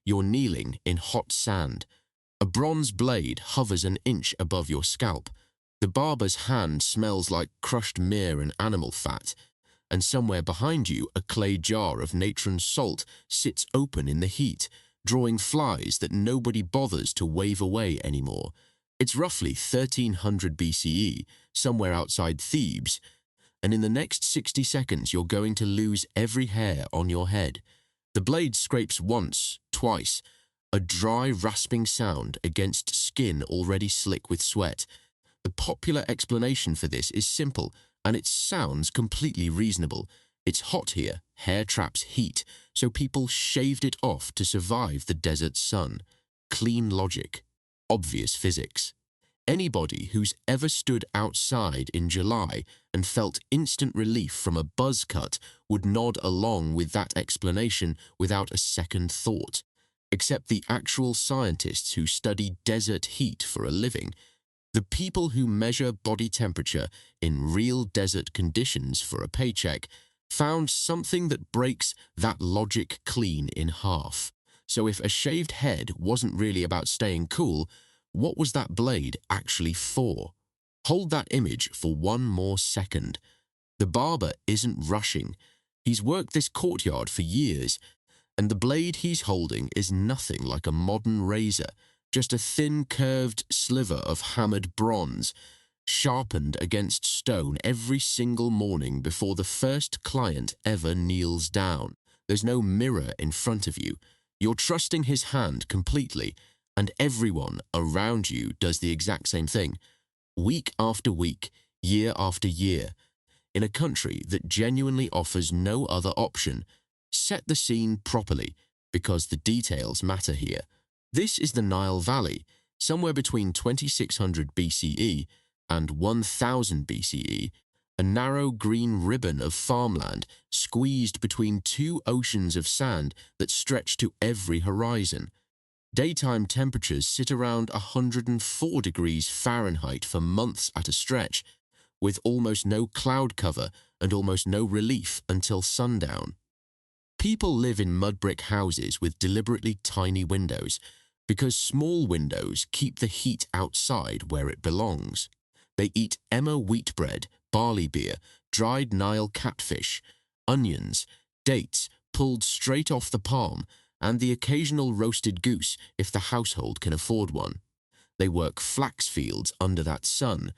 you're kneeling in hot sand. A bronze blade hovers an inch above your scalp. The barber's hand smells like crushed myrrh and animal fat, and somewhere behind you a clay jar of natron salt sits open in the heat, drawing flies that nobody bothers to wave away anymore. It's roughly 1300 BCE, somewhere outside Thebes, and in the next 60 seconds you're going to lose every hair on your head. The blade scrapes once, twice, a dry, rasping sound against skin already slick with sweat. The popular explanation for this is simple, and it sounds completely reasonable. It's hot here, hair traps heat, so people shaved it off to survive the desert sun. Clean logic. Obvious physics. Anybody who's ever stood outside in July and felt instant relief from a buzz cut would nod along with that explanation without a second thought. Except the actual scientists who study desert heat for a living. The people who measure body temperature in real desert conditions for a paycheck found something that breaks that logic clean in half. So if a shaved head wasn't really about staying cool, what was that blade actually for? Hold that image for one more second. The barber isn't rushing. He's worked this courtyard for years, and the blade he's holding is nothing like a modern razor, just a thin curved sliver of hammered bronze, sharpened against stone every single morning before the first client ever kneels down. There's no mirror in front of you. You're trusting his hand completely, and everyone around you does the exact same thing, week after week, year after year, in a country that genuinely offers no other option. Set the scene properly, because the details matter here. This is the Nile Valley, somewhere between 2600 BCE and 1000 BCE, a narrow green ribbon of farmland squeezed between two oceans of sand that stretch to every horizon. Daytime temperatures sit around 104 degrees Fahrenheit for months at a stretch, with almost no cloud cover and almost no relief until sundown. People live in mud brick houses with deliberately tiny windows, because small windows keep the heat outside where it belongs. They eat emmer wheat bread, barley beer, dried Nile catfish, onions, dates pulled straight off the palm, and the occasional roasted goose if the household can afford one. They work flax fields under that sun,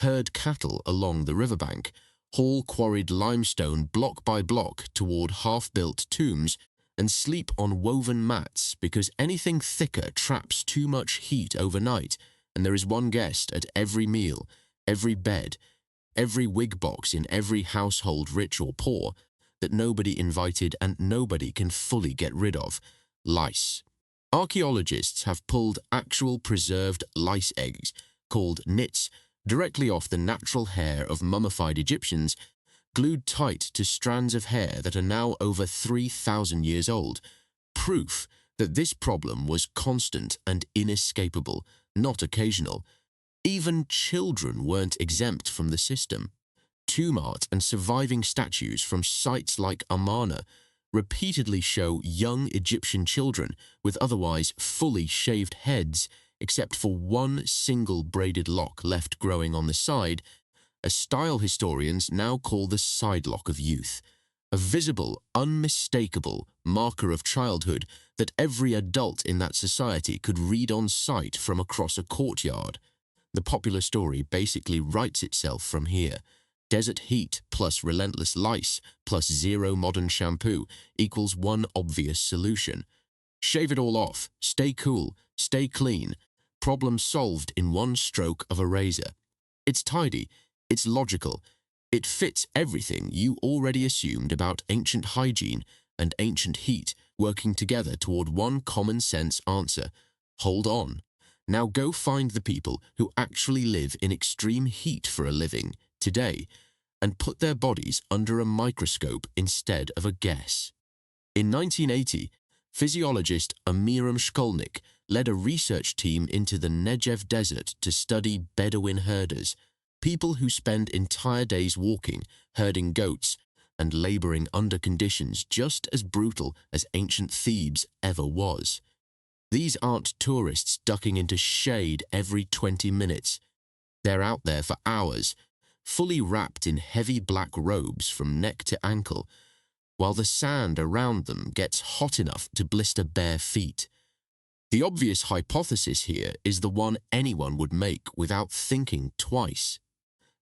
herd cattle along the riverbank, haul quarried limestone block by block toward half-built tombs, and sleep on woven mats because anything thicker traps too much heat overnight, and there is one guest at every meal, every bed, every wig box in every household, rich or poor, that nobody invited and nobody can fully get rid of: lice. Archaeologists have pulled actual preserved lice eggs, called nits, directly off the natural hair of mummified Egyptians, glued tight to strands of hair that are now over 3,000 years old. Proof that this problem was constant and inescapable, not occasional. Even children weren't exempt from the system. Tomb art and surviving statues from sites like Amarna repeatedly show young Egyptian children with otherwise fully shaved heads, except for one single braided lock left growing on the side, a style historians now call the side lock of youth, a visible, unmistakable marker of childhood that every adult in that society could read on sight from across a courtyard. The popular story basically writes itself from here. Desert heat plus relentless lice plus zero modern shampoo equals one obvious solution. Shave it all off, stay cool, stay clean. Problem solved in one stroke of a razor. It's tidy, it's logical, it fits everything you already assumed about ancient hygiene and ancient heat working together toward one common sense answer. Hold on. Now go find the people who actually live in extreme heat for a living today and put their bodies under a microscope instead of a guess. In 1980, physiologist Amiram Shkolnik led a research team into the Negev desert to study Bedouin herders, people who spend entire days walking, herding goats, and laboring under conditions just as brutal as ancient Thebes ever was. These aren't tourists ducking into shade every 20 minutes. They're out there for hours, fully wrapped in heavy black robes from neck to ankle, while the sand around them gets hot enough to blister bare feet. The obvious hypothesis here is the one anyone would make without thinking twice.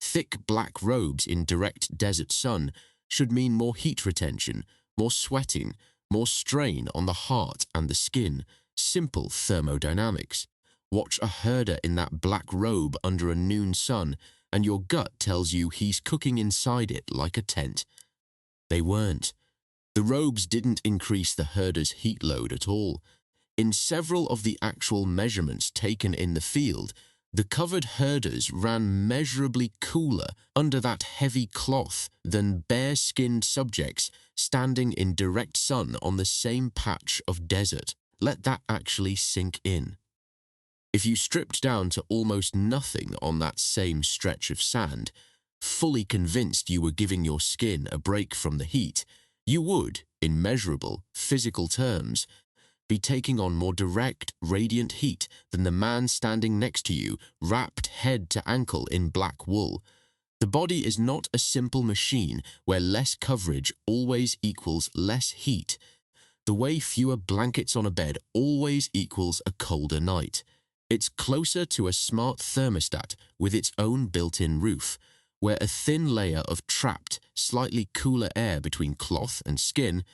Thick black robes in direct desert sun should mean more heat retention, more sweating, more strain on the heart and the skin. Simple thermodynamics. Watch a herder in that black robe under a noon sun, and your gut tells you he's cooking inside it like a tent. They weren't. The robes didn't increase the herder's heat load at all. In several of the actual measurements taken in the field, the covered herders ran measurably cooler under that heavy cloth than bare-skinned subjects standing in direct sun on the same patch of desert. Let that actually sink in. If you stripped down to almost nothing on that same stretch of sand, fully convinced you were giving your skin a break from the heat, you would, in measurable, physical terms, be taking on more direct, radiant heat than the man standing next to you, wrapped head to ankle in black wool. The body is not a simple machine where less coverage always equals less heat. The way fewer blankets on a bed always equals a colder night. It's closer to a smart thermostat with its own built-in roof, where a thin layer of trapped, slightly cooler air between cloth and skin,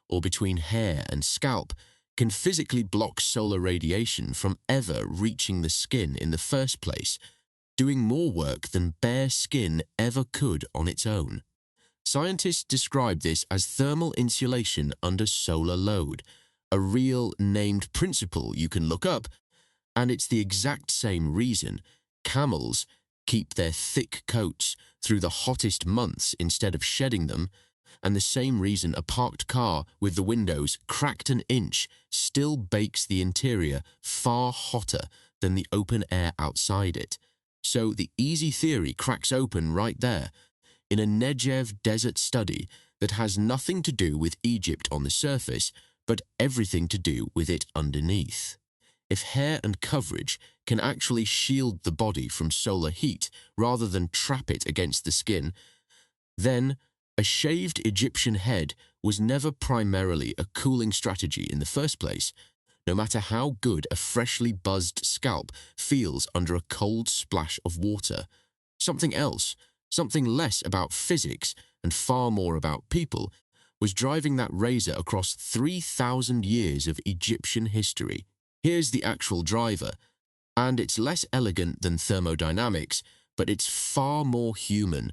or between hair and scalp, can physically block solar radiation from ever reaching the skin in the first place, doing more work than bare skin ever could on its own. Scientists describe this as thermal insulation under solar load, a real named principle you can look up, and it's the exact same reason camels keep their thick coats through the hottest months instead of shedding them, and the same reason a parked car with the windows cracked an inch still bakes the interior far hotter than the open air outside it. So the easy theory cracks open right there, in a Negev desert study that has nothing to do with Egypt on the surface, but everything to do with it underneath. If hair and coverage can actually shield the body from solar heat rather than trap it against the skin, then a shaved Egyptian head was never primarily a cooling strategy in the first place, no matter how good a freshly buzzed scalp feels under a cold splash of water. Something else, something less about physics and far more about people, was driving that razor across 3,000 years of Egyptian history. Here's the actual driver, and it's less elegant than thermodynamics, but it's far more human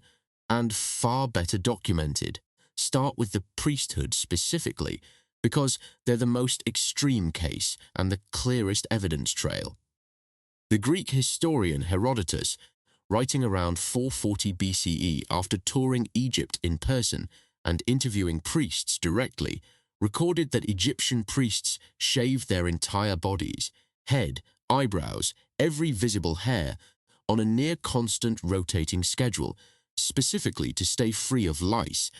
and far better documented. Start with the priesthood specifically, because they're the most extreme case and the clearest evidence trail. The Greek historian Herodotus, writing around 440 BCE after touring Egypt in person and interviewing priests directly, recorded that Egyptian priests shaved their entire bodies, head, eyebrows, every visible hair, on a near-constant rotating schedule, specifically to stay free of lice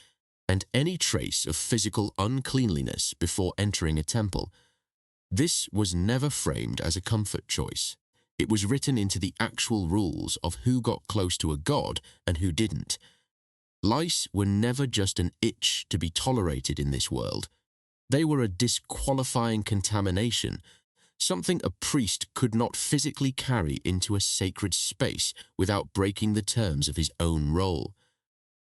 and any trace of physical uncleanliness before entering a temple. This was never framed as a comfort choice. It was written into the actual rules of who got close to a god and who didn't. Lice were never just an itch to be tolerated in this world. They were a disqualifying contamination, something a priest could not physically carry into a sacred space without breaking the terms of his own role.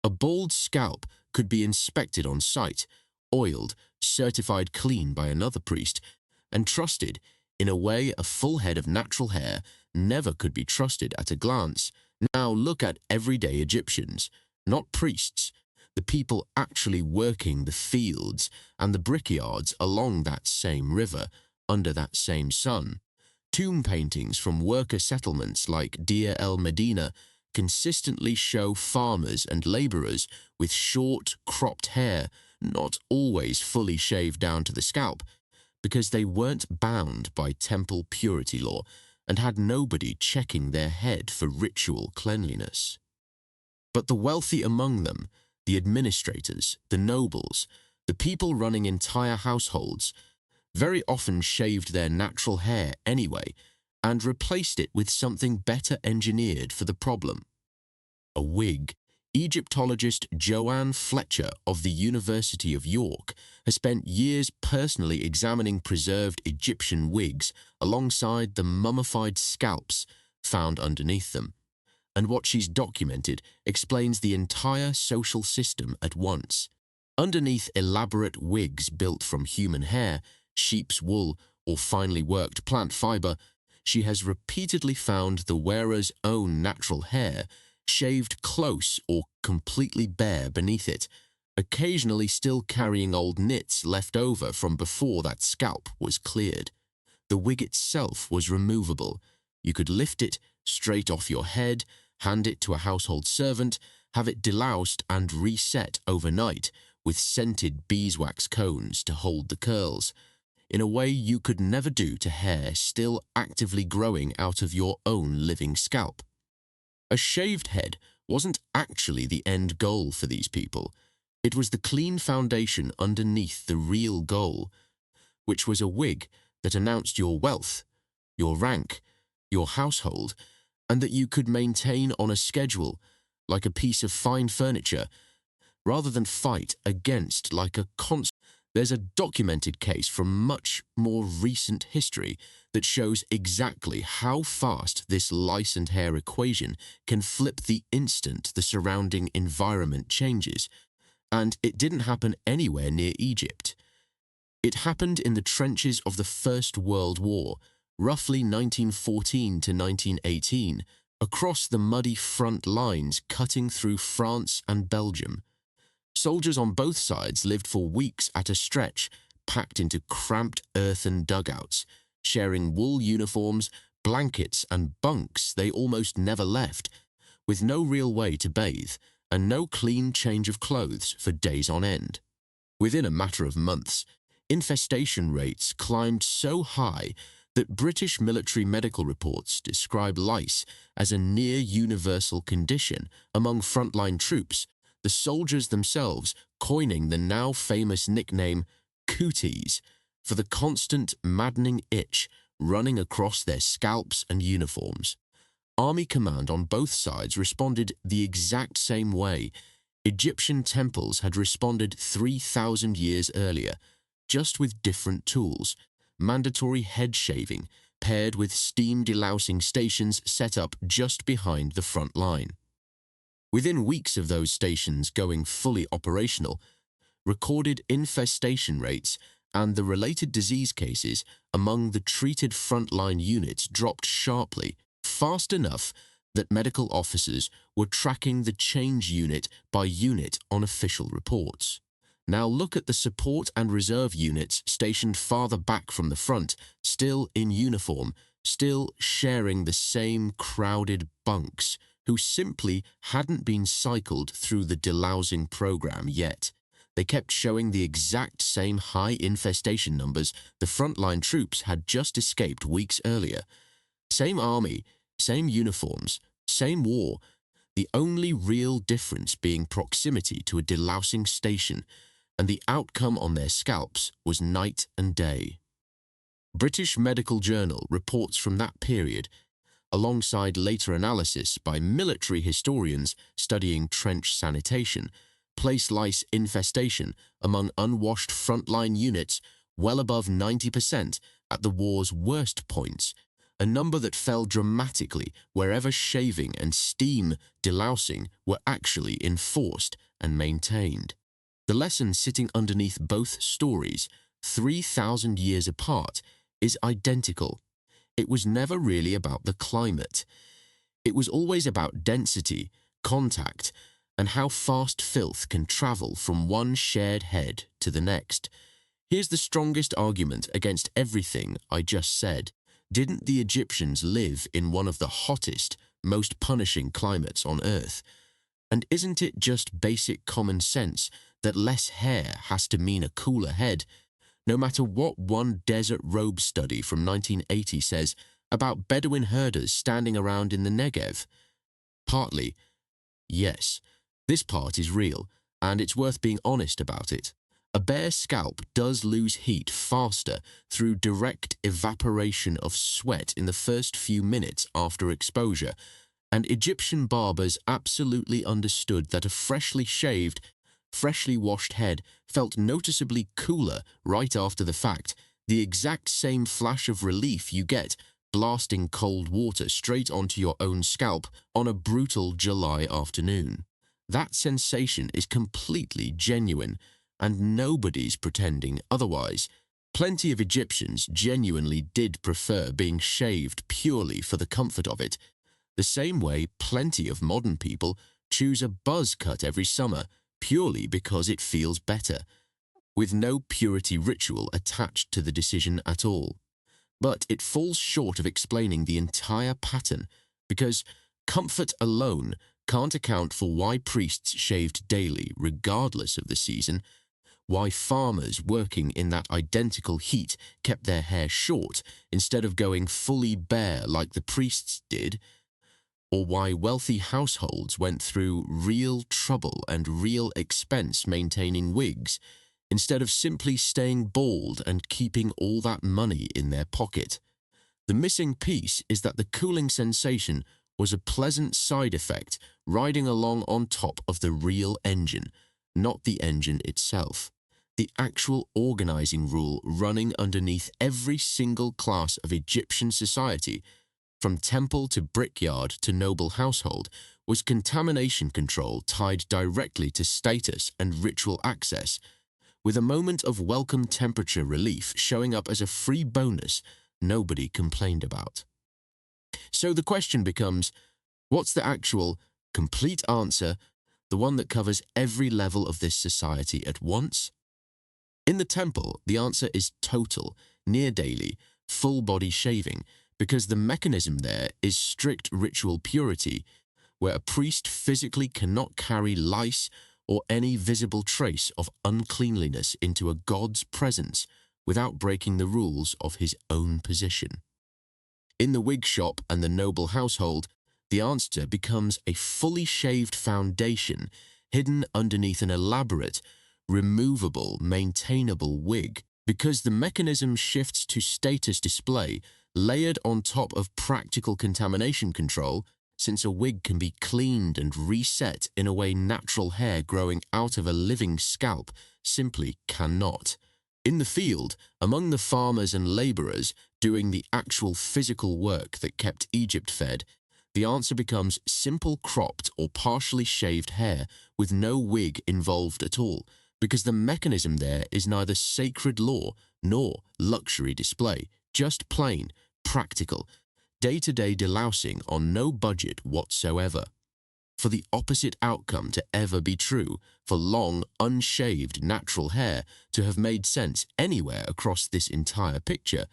A bald scalp could be inspected on site, oiled, certified clean by another priest, and trusted in a way a full head of natural hair never could be trusted at a glance. Now look at everyday Egyptians, not priests, the people actually working the fields and the brickyards along that same river, under that same sun. Tomb paintings from worker settlements like Deir el Medina consistently show farmers and laborers with short, cropped hair, not always fully shaved down to the scalp, because they weren't bound by temple purity law and had nobody checking their head for ritual cleanliness. But the wealthy among them, the administrators, the nobles, the people running entire households, very often shaved their natural hair anyway and replaced it with something better engineered for the problem: a wig. Egyptologist Joanne Fletcher of the University of York has spent years personally examining preserved Egyptian wigs alongside the mummified scalps found underneath them, and what she's documented explains the entire social system at once. Underneath elaborate wigs built from human hair, sheep's wool, or finely worked plant fiber, she has repeatedly found the wearer's own natural hair shaved close or completely bare beneath it, occasionally still carrying old knits left over from before that scalp was cleared. The wig itself was removable. You could lift it straight off your head, hand it to a household servant, have it deloused and reset overnight with scented beeswax cones to hold the curls, in a way you could never do to hair still actively growing out of your own living scalp. A shaved head wasn't actually the end goal for these people. It was the clean foundation underneath the real goal, which was a wig that announced your wealth, your rank, your household, and that you could maintain on a schedule, like a piece of fine furniture, rather than fight against like a constant. There's a documented case from much more recent history that shows exactly how fast this lice and hair equation can flip the instant the surrounding environment changes, and it didn't happen anywhere near Egypt. It happened in the trenches of the First World War, roughly 1914 to 1918, across the muddy front lines cutting through France and Belgium. Soldiers on both sides lived for weeks at a stretch, packed into cramped earthen dugouts, sharing wool uniforms, blankets and bunks they almost never left, with no real way to bathe and no clean change of clothes for days on end. Within a matter of months, infestation rates climbed so high that British military medical reports describe lice as a near-universal condition among frontline troops, the soldiers themselves coining the now famous nickname cooties for the constant maddening itch running across their scalps and uniforms. Army command on both sides responded the exact same way. Egyptian temples had responded 3,000 years earlier, just with different tools: mandatory head shaving paired with steam delousing stations set up just behind the front line. Within weeks of those stations going fully operational, recorded infestation rates and the related disease cases among the treated frontline units dropped sharply, fast enough that medical officers were tracking the change unit by unit on official reports. Now look at the support and reserve units stationed farther back from the front, still in uniform, still sharing the same crowded bunks, who simply hadn't been cycled through the delousing program yet. They kept showing the exact same high infestation numbers the frontline troops had just escaped weeks earlier. Same army, same uniforms, same war, the only real difference being proximity to a delousing station, and the outcome on their scalps was night and day. British Medical Journal reports from that period, alongside later analysis by military historians studying trench sanitation, place lice infestation among unwashed frontline units well above 90% at the war's worst points, a number that fell dramatically wherever shaving and steam delousing were actually enforced and maintained. The lesson sitting underneath both stories, 3,000 years apart, is identical. It was never really about the climate. It was always about density, contact, and how fast filth can travel from one shared head to the next. Here's the strongest argument against everything I just said. Didn't the Egyptians live in one of the hottest, most punishing climates on Earth? And isn't it just basic common sense that less hair has to mean a cooler head, no matter what one desert robe study from 1980 says about Bedouin herders standing around in the Negev? Partly, yes, this part is real, and it's worth being honest about it. A bare scalp does lose heat faster through direct evaporation of sweat in the first few minutes after exposure, and Egyptian barbers absolutely understood that a freshly shaved, freshly washed head felt noticeably cooler right after the fact, the exact same flash of relief you get blasting cold water straight onto your own scalp on a brutal July afternoon. That sensation is completely genuine, and nobody's pretending otherwise. Plenty of Egyptians genuinely did prefer being shaved purely for the comfort of it, the same way plenty of modern people choose a buzz cut every summer purely because it feels better, with no purity ritual attached to the decision at all. But it falls short of explaining the entire pattern, because comfort alone can't account for why priests shaved daily regardless of the season, why farmers working in that identical heat kept their hair short instead of going fully bare like the priests did, or why wealthy households went through real trouble and real expense maintaining wigs instead of simply staying bald and keeping all that money in their pocket. The missing piece is that the cooling sensation was a pleasant side effect riding along on top of the real engine, not the engine itself. The actual organizing rule running underneath every single class of Egyptian society, from temple to brickyard to noble household, was contamination control tied directly to status and ritual access, with a moment of welcome temperature relief showing up as a free bonus nobody complained about. So the question becomes, what's the actual, complete answer, the one that covers every level of this society at once? In the temple, the answer is total, near daily, full-body shaving, because the mechanism there is strict ritual purity, where a priest physically cannot carry lice or any visible trace of uncleanliness into a god's presence without breaking the rules of his own position. In the wig shop and the noble household, the answer becomes a fully shaved foundation hidden underneath an elaborate, removable, maintainable wig, because the mechanism shifts to status display layered on top of practical contamination control, since a wig can be cleaned and reset in a way natural hair growing out of a living scalp simply cannot. In the field, among the farmers and laborers doing the actual physical work that kept Egypt fed, the answer becomes simple cropped or partially shaved hair with no wig involved at all, because the mechanism there is neither sacred law nor luxury display, just plain, practical, day-to-day delousing on no budget whatsoever. For the opposite outcome to ever be true, for long, unshaved natural hair to have made sense anywhere across this entire picture,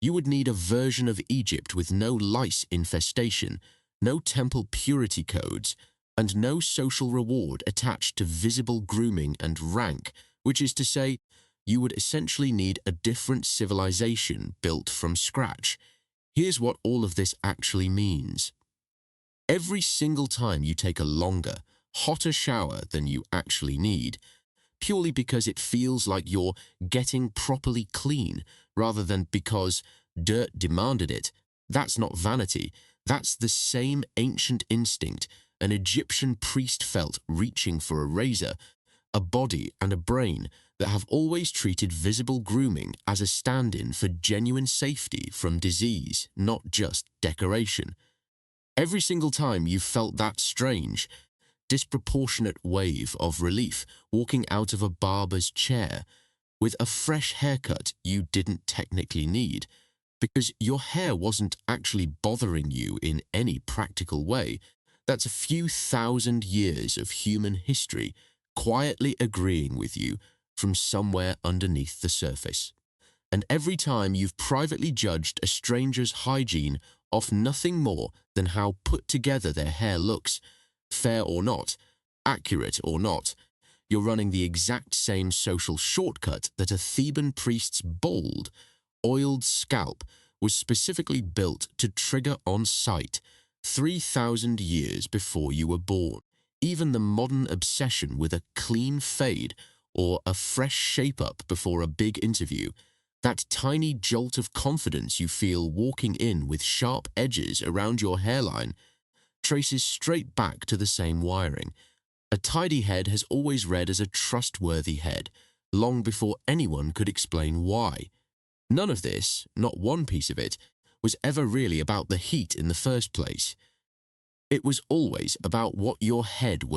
you would need a version of Egypt with no lice infestation, no temple purity codes, and no social reward attached to visible grooming and rank, which is to say, you would essentially need a different civilization built from scratch. Here's what all of this actually means. Every single time you take a longer, hotter shower than you actually need, purely because it feels like you're getting properly clean rather than because dirt demanded it, that's not vanity, that's the same ancient instinct an Egyptian priest felt reaching for a razor, a body and a brain that have always treated visible grooming as a stand-in for genuine safety from disease, not just decoration. Every single time you've felt that strange, disproportionate wave of relief walking out of a barber's chair with a fresh haircut you didn't technically need, because your hair wasn't actually bothering you in any practical way, that's a few thousand years of human history quietly agreeing with you from somewhere underneath the surface. And every time you've privately judged a stranger's hygiene off nothing more than how put together their hair looks, fair or not, accurate or not, you're running the exact same social shortcut that a Theban priest's bald, oiled scalp was specifically built to trigger on sight 3,000 years before you were born. even the modern obsession with a clean fade or a fresh shape-up before a big interview, that tiny jolt of confidence you feel walking in with sharp edges around your hairline, traces straight back to the same wiring. A tidy head has always read as a trustworthy head, long before anyone could explain why. None of this, not one piece of it, was ever really about the heat in the first place. It was always about what your head was